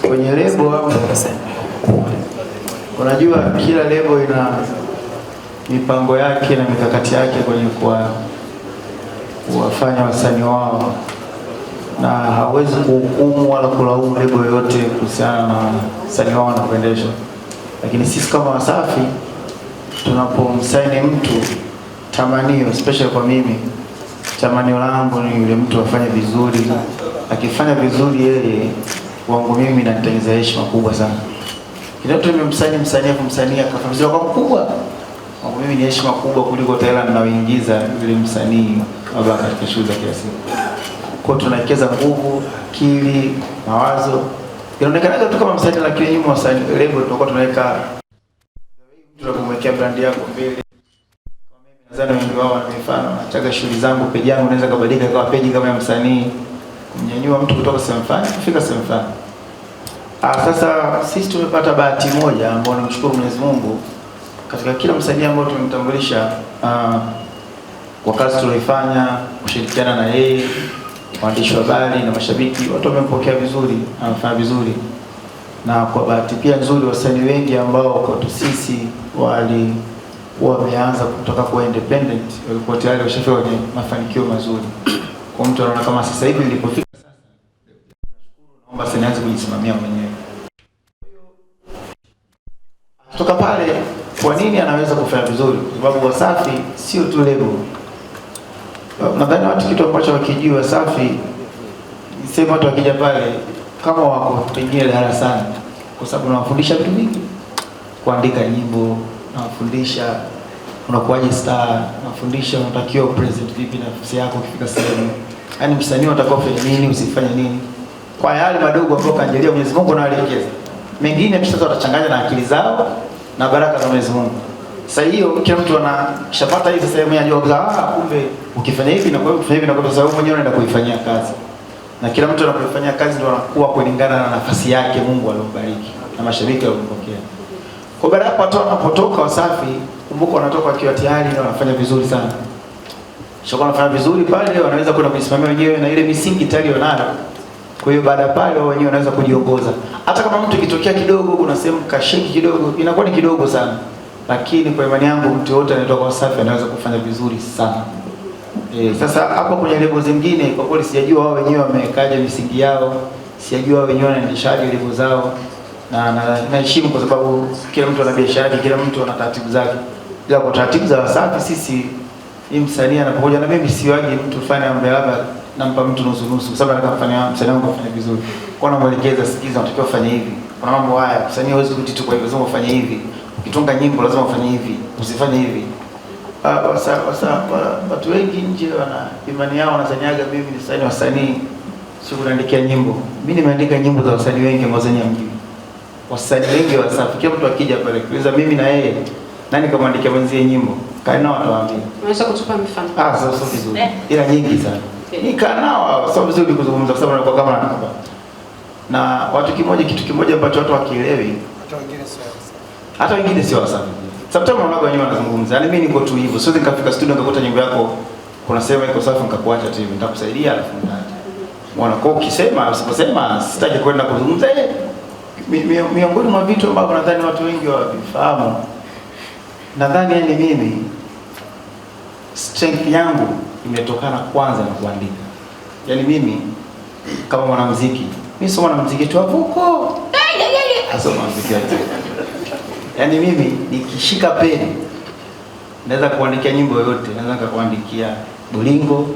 kwenye lebo hapo, unajua kila lebo ina mipango yake na mikakati yake kwenye kuwafanya wasanii wao, na hawezi kuhukumu wala kulaumu lebo yoyote kuhusiana na wasanii wao wanapoendeshwa. Lakini sisi kama Wasafi tunapomsaini mtu, tamanio especially kwa mimi, tamanio langu ni yule mtu afanye vizuri. Akifanya vizuri yeye, wangu mimi nanitengeneza heshima kubwa sana. Kile mtu nimemsaini msanii akafanya vizuri kwa mkubwa, wangu mimi ni heshima kubwa kuliko hela ninayoingiza yule msanii labda katika shughuli za kila siku. Kwa tunawekeza nguvu, akili, mawazo. Inaonekana tu kama msanii, lakini nyuma wasanii lebo tunakuwa tunaweka tunapomwekea brand yako mbele. Kwa mimi nadhani wengi wao wana mifano, nataka shughuli zangu, page yangu naweza kubadilika kwa page kama ya msanii, kumnyanyua mtu kutoka sehemu fulani kufika sehemu fulani. Sasa sisi tumepata bahati moja ambayo namshukuru Mwenyezi Mungu, katika kila msanii ambao tumemtambulisha kwa kazi tuliyofanya, kushirikiana na yeye, waandishi wa habari na mashabiki, watu wamempokea vizuri, anafanya vizuri. Na kwa bahati pia nzuri, wasanii wengi ambao kwetu sisi wameanza kutoka kwa independent walikuwa tayari washafika kwenye mafanikio mazuri. Kwa mtu anaona kama sasa hivi nilipofika sasa, naomba sasa nianze kujisimamia mwenyewe. Kutoka pale, kwa nini anaweza kufanya vizuri? Kwa sababu Wasafi sio tu lebo. Nadhani watu kitu ambacho wakijua Wasafi, sema watu wakija pale kama wako pengine darasani, kwa sababu nawafundisha vitu vingi. Kuandika nyimbo, nawafundisha unakuwaje star, nawafundisha unatakiwa present vipi nafsi yako ukifika sehemu. Yaani msanii unatakiwa ufanye nini, usifanye nini. Kwa yale madogo ambayo kanjalia Mwenyezi Mungu anawaelekeza. Mengine pia watachanganya na akili zao na baraka za Mwenyezi Mungu. Sasa hiyo kila mtu anashapata hizi sehemu ya jua, kumbe ukifanya hivi na kwa hiyo ukifanya hivi na kwa sababu mwenyewe unaenda kuifanyia kazi. Na kila mtu anapofanya kazi ndio anakuwa kulingana na nafasi yake Mungu aliyombariki na mashabiki waliompokea. Kwa baada hapo watu wanapotoka Wasafi, kumbuka wanatoka wakiwa tayari na wanafanya vizuri sana. Shoko wanafanya vizuri pale, wanaweza kwenda kujisimamia wenyewe na ile misingi tayari wanayo. Kwa hiyo baada pale wao wenyewe wanaweza kujiongoza. Hata kama mtu kitokea kidogo, kuna sehemu kashiki kidogo, inakuwa ni kidogo sana. Lakini kwa imani yangu mtu yote anayetoka Wasafi anaweza kufanya vizuri sana. Sasa hapo kwenye lebo zingine kwa kweli sijajua wao wenyewe wamekaja misingi yao, sijajua wao wenyewe wanaendeshaje lebo zao, na naheshimu kwa sababu kila mtu ana biashara yake, kila mtu ana taratibu zake. Ila kwa taratibu za Wasafi sisi, ni msanii anapokuja na mimi siwaje mtu fanya ambaye labda nampa mtu nusu nusu, kwa sababu anataka kufanya msanii wangu afanye vizuri. Kwa na mwelekeza, sikiza, unatakiwa ufanye hivi. Kuna mambo haya msanii hawezi kuti tu kwa hivyo, lazima ufanye hivi. Ukitunga nyimbo lazima ufanye hivi, usifanye hivi. Watu wengi nje wana imani yao, wanazaniaga mimi ni wasanii sio kuandikia nyimbo. Mimi nimeandika nyimbo za wasanii wengi Tanzania mjini. Wasanii wengi wa Wasafi, kila mtu akija pale kuuliza mimi na yeye nani kamwandikia mwenzie nyimbo, kaa nao atawaambia. Unaweza kutupa mifano? Sio vizuri. Ila nyingi sana. Nika nao sio vizuri kuzungumza kwa sababu nakuwa kama nakapa. Na watu kitu kimoja ambacho watu wakielewi, hata wengine sio Wasafi. Sometimes wanaga wenyewe wanazungumza. Yaani mimi niko tu hivyo. Siwezi nikafika studio nikakuta nyimbo yako kuna sema iko safi nikakuacha tu hivi. Nitakusaidia alafu ndaacha. Unaona, kwa ukisema usiposema sitaki kwenda kuzungumza. Miongoni mwa vitu ambavyo nadhani watu wengi wavifahamu. Nadhani yani mimi strength yangu imetokana kwanza na kuandika. Yaani mimi kama mwanamuziki, mimi sio mwanamuziki tu hapo. Asoma muziki. Yaani mimi nikishika peni naweza kuandikia nyimbo yoyote, naweza kuandikia bolingo,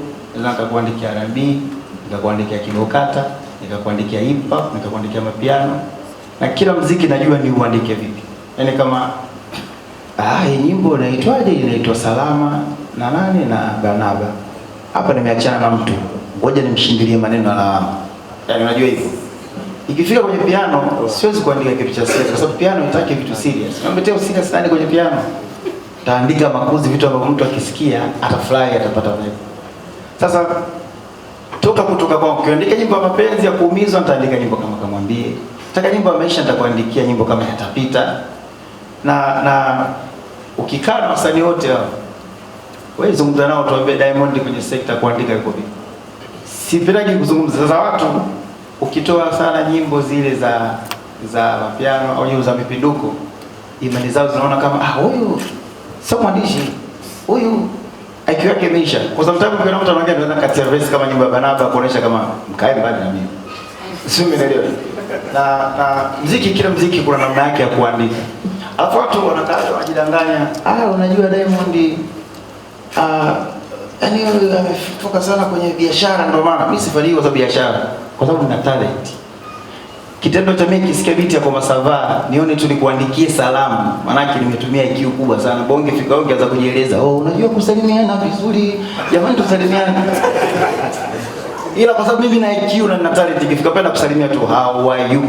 naweza kuandikia R&B, nikakuandikia kibokata, nikakuandikia hip hop, nikakuandikia mapiano, na kila muziki najua ni uandike vipi. Yaani kama hii nyimbo inaitwaje? Inaitwa Salama na nani na Barnaba. Hapa nimeachana na mtu, ngoja nimshindilie maneno alama. Yaani unajua hivyo. Ikifika kwenye piano, siwezi kuandika kitu cha serious kwa sababu piano inataka vitu serious. Naombetea usika sana kwenye piano. Taandika makuzi, vitu ambavyo mtu akisikia atafurahi, atapata vibe. Sasa kutoka kwa ukiandika nyimbo ya mapenzi ya kuumizwa, nitaandika nyimbo kama Kamwambie. Nataka nyimbo ya maisha, nitakuandikia nyimbo kama Yatapita. Na ukikaa na wasanii wote hao, wewe zungumza nao, tuambie Diamond kwenye sekta kuandika yuko vipi. Sipendagi kuzungumza. Sasa watu ukitoa sana nyimbo zile za mapiano au nyimbo za mipinduko, imani zao zinaona kama huyu sio mwandishi, huyu IQ yake imeisha. Kwa sababu ukiona mtu anaongea anaweza kati ya verse kama nyimbo ya Banaba kuonesha kama mkae mbali na mimi. Sio umeelewa? Na muziki, kila muziki kuna namna yake ya kuandika. Alafu watu wanakaa wanajidanganya, unajua Diamond yani ametoka sana kwenye biashara ndio maana mimi sifanye hiyo za biashara kwa sababu nina talent. Kitendo cha mimi kisikia biti ya kwa masava nione tu nikuandikie salamu, maana yake nimetumia IQ kubwa sana. Bonge fika onge anza kujieleza, unajua kusalimiana vizuri jamani, tusalimiane. Ila kwa sababu mimi na IQ na nina talent, ikifika pale kusalimia tu how are you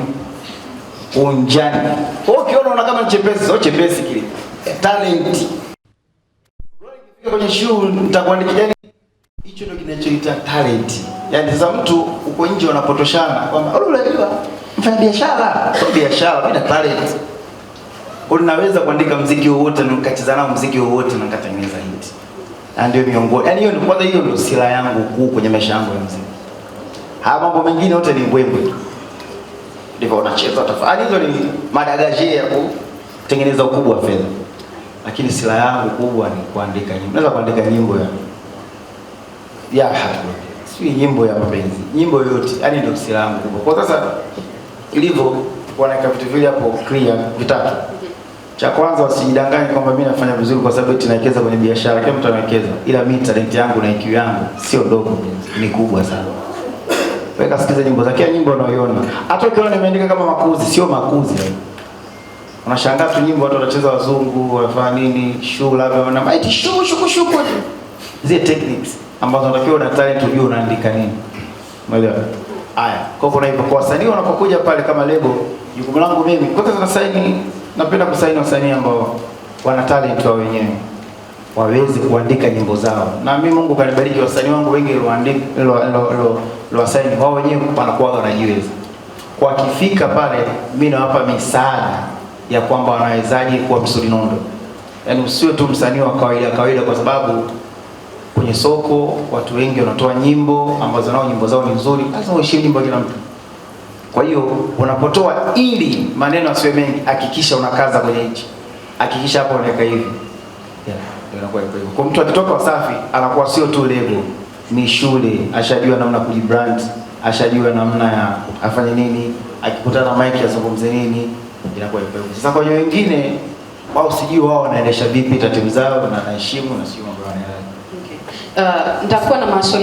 unjani. Ukiona una kama chepesi, sio chepesi kile talent. Ikifika kwenye shule nitakuandikia, hicho ndio kinachoita talent. Yaani sasa mtu uko nje unapotoshana kwamba unajua mfanya biashara, sio biashara, bila talent. Unaweza kuandika muziki wowote na ukacheza nao muziki wowote na ukatengeneza hit. Na ndio miongoni. Yaani hiyo kwanza, hiyo ndio sila yangu kuu kwenye maisha yangu ya muziki. Haya mambo mengine yote ni mbwembwe. Ndivyo unacheza tafadhali, hizo ni madagaje ya kutengeneza ukubwa wa fedha. Lakini sila yangu kubwa ni kuandika nyimbo. Naweza kuandika nyimbo ya hatu. Sio nyimbo ya mapenzi. Nyimbo yote, yani ndio sila yangu kubwa. Kwa sasa ilivyo kuoneka vitu vile hapo clear vitatu. Cha kwanza, wasijidanganye kwamba mimi nafanya vizuri kwa sababu eti nawekeza kwenye biashara. Kila mtu anawekeza, ila mimi talent yangu na IQ yangu sio dogo, ni kubwa sana. Weka sikiza nyimbo zake, nyimbo unayoiona. Hata ukiona nimeandika kama makuzi, sio makuzi. Unashangaa tu nyimbo watu wanacheza wazungu, wanafanya nini, show labda wana eti show. Zile techniques ambazo unatakiwa una talent ujue unaandika nini. Umeelewa? Haya, kwa hivyo hivyo kwa wasanii wanapokuja pale kama lebo, jukumu langu mimi kwanza kusaini, napenda kusaini wasanii ambao wana talent wao wenyewe, waweze kuandika nyimbo zao. Na mimi Mungu kanibariki wasanii wangu wengi waandika wasaini wao wenyewe wanakuwa wanajiweza. Kwa kifika pale mimi nawapa misaada ya kwamba wanawezaje kuwa msuri nondo. Yaani usiwe tu msanii wa kawaida kwa sababu kwenye soko watu wengi wanatoa nyimbo ambazo nao nyimbo zao ni nzuri, lazima uheshimu nyimbo kila mtu. Kwa hiyo unapotoa, ili maneno asiwe mengi, hakikisha unakaza kwenye hichi. Hakikisha hapo unaweka hivi. Inakuwa hivyo. Kwa mtu akitoka Wasafi anakuwa sio tu lebo, ni shule, ashajua namna kujibrand, ashajua namna ya afanye nini, akikutana na mic azungumze nini, inakuwa hivyo. Sasa kwa wengine wao sijui wao wanaendesha vipi taratibu zao na naheshimu na sio mambo yanayo. Nitakuwa na maswali